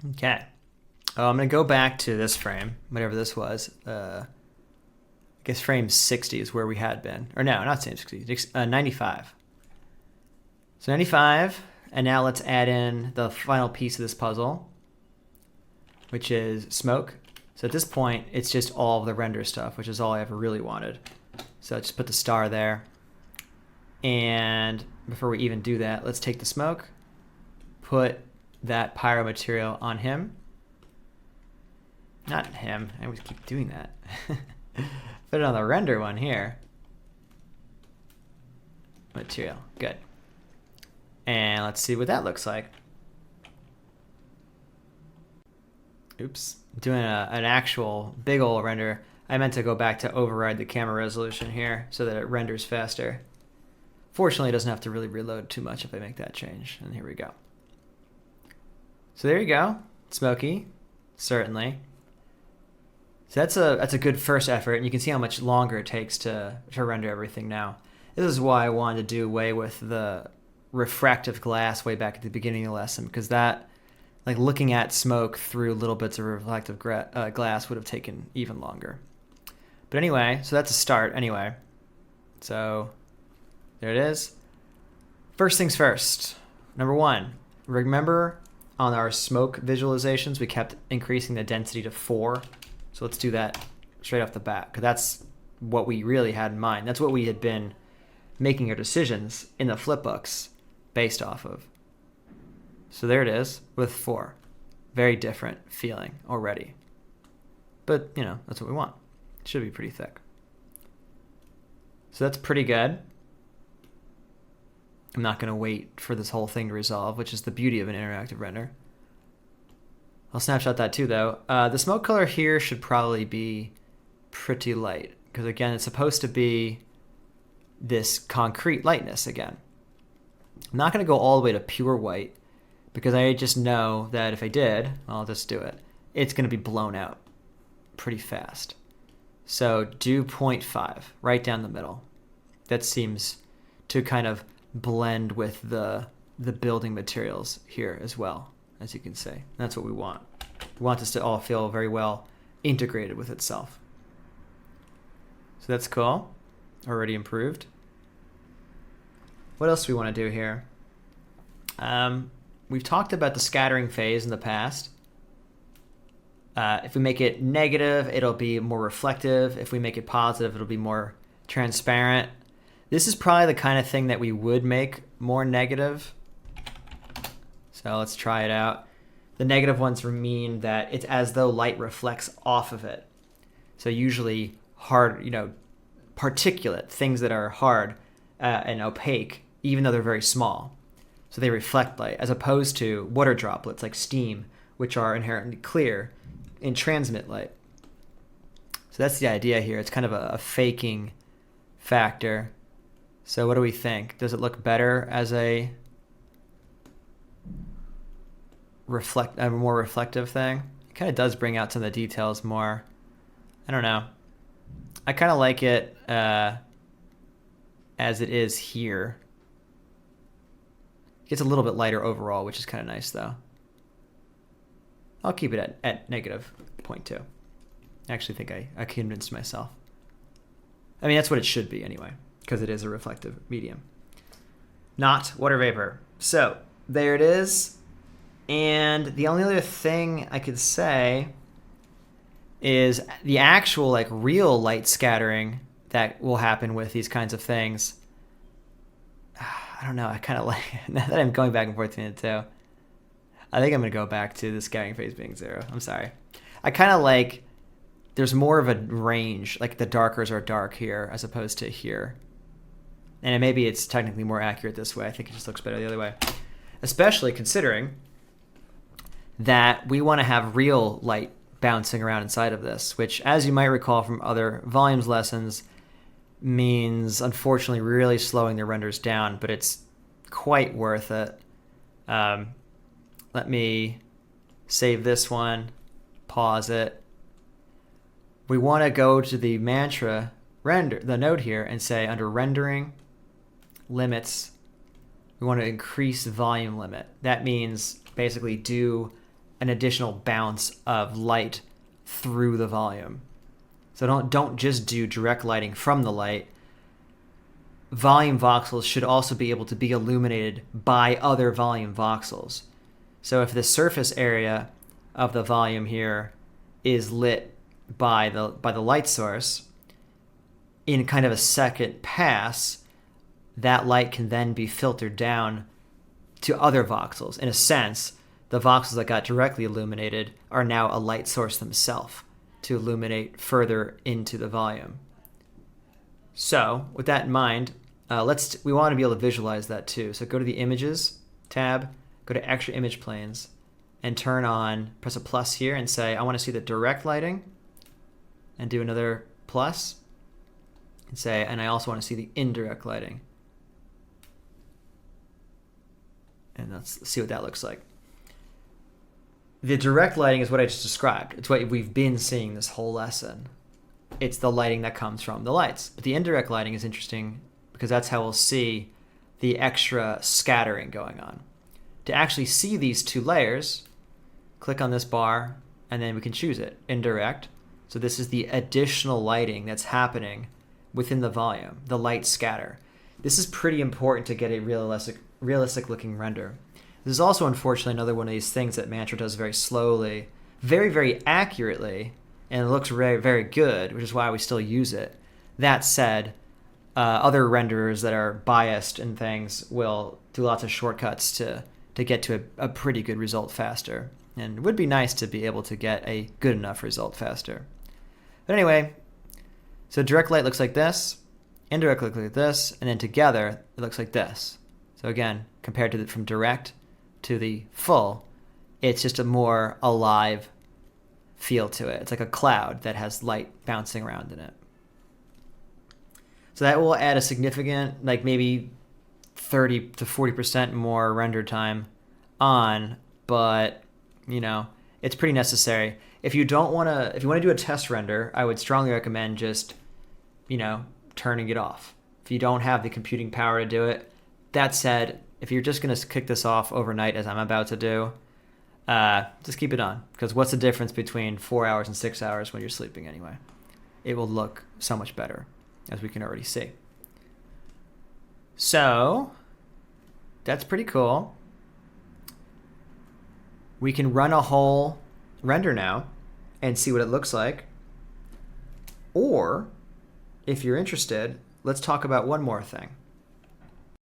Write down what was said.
Okay. Oh, I'm going to go back to this frame, whatever this was. I guess frame 60 is where we had been. Or no, not frame 60, 95. So 95, and now let's add in the final piece of this puzzle, which is smoke. So at this point, it's just all of the render stuff, which is all I ever really wanted. So just put the star there. And before we even do that, let's take the smoke, put that pyro material on him. Not him, I always keep doing that. Put it on the render one here. Material, good. And let's see what that looks like. Oops, doing an actual big ol' render. I meant to go back to override the camera resolution here so that it renders faster. Fortunately, it doesn't have to really reload too much if I make that change. And here we go. So there you go, smoky, certainly. So that's a good first effort, and you can see how much longer it takes to render everything now. This is why I wanted to do away with the refractive glass way back at the beginning of the lesson, because that, like looking at smoke through little bits of reflective glass would have taken even longer. But anyway, so that's a start anyway. So there it is. First things first. Number one, remember on our smoke visualizations, we kept increasing the density to 4. So let's do that straight off the bat, because that's what we really had in mind. That's what we had been making our decisions in the flipbooks based off of. So there it is with 4. Very different feeling already. But, you know, that's what we want. It should be pretty thick. So that's pretty good. I'm not going to wait for this whole thing to resolve, which is the beauty of an interactive render. I'll snapshot that too, though. The smoke color here should probably be pretty light, because again, it's supposed to be this concrete lightness again. I'm not going to go all the way to pure white, because I just know that if I did, I'll just do it, it's going to be blown out pretty fast. So do 0.5 right down the middle. That seems to kind of blend with the building materials here as well, as you can see. That's what we want. We want this to all feel very well integrated with itself. So that's cool. Already improved. What else do we want to do here? We've talked about the scattering phase in the past. If we make it negative, it'll be more reflective. If we make it positive, it'll be more transparent. This is probably the kind of thing that we would make more negative. So let's try it out. The negative ones mean that it's as though light reflects off of it. So usually hard, particulate, things that are hard and opaque, even though they're very small. So they reflect light, as opposed to water droplets like steam, which are inherently clear and transmit light. So that's the idea here. It's kind of a faking factor. So what do we think? Does it look better as a more reflective thing? It kind of does bring out some of the details more. I don't know. I kind of like it as it is here. It gets a little bit lighter overall, which is kind of nice though. I'll keep it at negative 0.2. I actually think I convinced myself. I mean, that's what it should be anyway, because it is a reflective medium, not water vapor. So there it is. And the only other thing I could say is the actual real light scattering that will happen with these kinds of things. I don't know. I kind of like, now that I'm going back and forth between the two, I think I'm going to go back to the scattering phase being 0. I'm sorry. I kind of like, there's more of a range, like the darkers are dark here as opposed to here. And maybe it's technically more accurate this way. I think it just looks better the other way. Especially considering that we want to have real light bouncing around inside of this, which, as you might recall from other volumes lessons, means unfortunately really slowing the renders down, but it's quite worth it. Let me save this one, pause it. We want to go to the mantra render, the node here, and say under rendering limits, we want to increase volume limit. That means basically do an additional bounce of light through the volume. So don't just do direct lighting from the light. Volume voxels should also be able to be illuminated by other volume voxels. So if the surface area of the volume here is lit by the light source, in kind of a second pass, that light can then be filtered down to other voxels. In a sense, the voxels that got directly illuminated are now a light source themselves to illuminate further into the volume. So with that in mind, we want to be able to visualize that too. So go to the Images tab, go to Extra Image Planes, and press a plus here and say, I want to see the direct lighting, and do another plus, and say, and I also want to see the indirect lighting. And let's see what that looks like. The direct lighting is what I just described. It's what we've been seeing this whole lesson. It's the lighting that comes from the lights. But the indirect lighting is interesting because that's how we'll see the extra scattering going on. To actually see these two layers, click on this bar, and then we can choose it, indirect. So this is the additional lighting that's happening within the volume, the light scatter. This is pretty important to get a realistic looking render. This is also, unfortunately, another one of these things that Mantra does very slowly, very, very accurately, and it looks very, very good, which is why we still use it. That said, other renderers that are biased and things will do lots of shortcuts to get to a pretty good result faster. And it would be nice to be able to get a good enough result faster. But anyway, so direct light looks like this, indirect looks like this, and then together it looks like this. So again, compared to from direct to the full, it's just a more alive feel to it. It's like a cloud that has light bouncing around in it. So that will add a significant, like maybe 30 to 40% more render time on, but it's pretty necessary. If you want to do a test render, I would strongly recommend just, turning it off. If you don't have the computing power to do it. That said, if you're just going to kick this off overnight, as I'm about to do, just keep it on. Because what's the difference between 4 hours and 6 hours when you're sleeping anyway? It will look so much better, as we can already see. So that's pretty cool. We can run a whole render now and see what it looks like. Or, if you're interested, let's talk about one more thing.